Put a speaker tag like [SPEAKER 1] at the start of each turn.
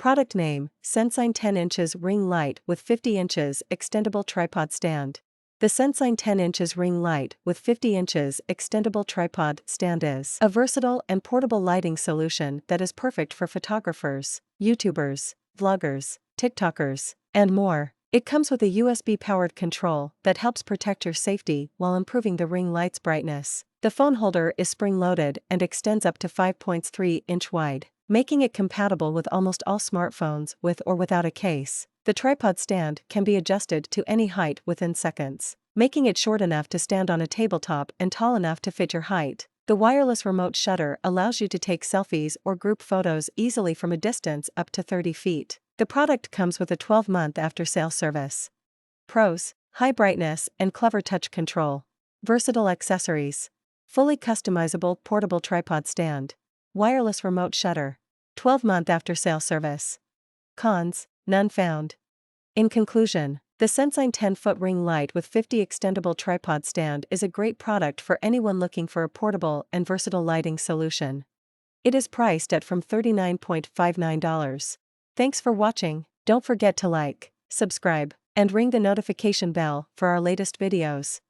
[SPEAKER 1] Product name, Sensyne 10 inches ring light with 50 inches extendable tripod stand. The Sensyne 10 inches ring light with 50 inches extendable tripod stand is a versatile and portable lighting solution that is perfect for photographers, YouTubers, vloggers, TikTokers, and more. It comes with a USB-powered control that helps protect your safety while improving the ring light's brightness. The phone holder is spring-loaded and extends up to 5.3 inch wide, making it compatible with almost all smartphones with or without a case. The tripod stand can be adjusted to any height within seconds, making it short enough to stand on a tabletop and tall enough to fit your height. The wireless remote shutter allows you to take selfies or group photos easily from a distance up to 30 feet. The product comes with a 12-month after-sale service. Pros: high brightness and clever touch control. Versatile accessories. Fully customizable portable tripod stand. Wireless remote shutter. 12-month after-sale service. Cons: none found. In conclusion, the Sensyne 10-foot ring light with 50 extendable tripod stand is a great product for anyone looking for a portable and versatile lighting solution. It is priced at from $39.59. Thanks for watching. Don't forget to like, subscribe, and ring the notification bell for our latest videos.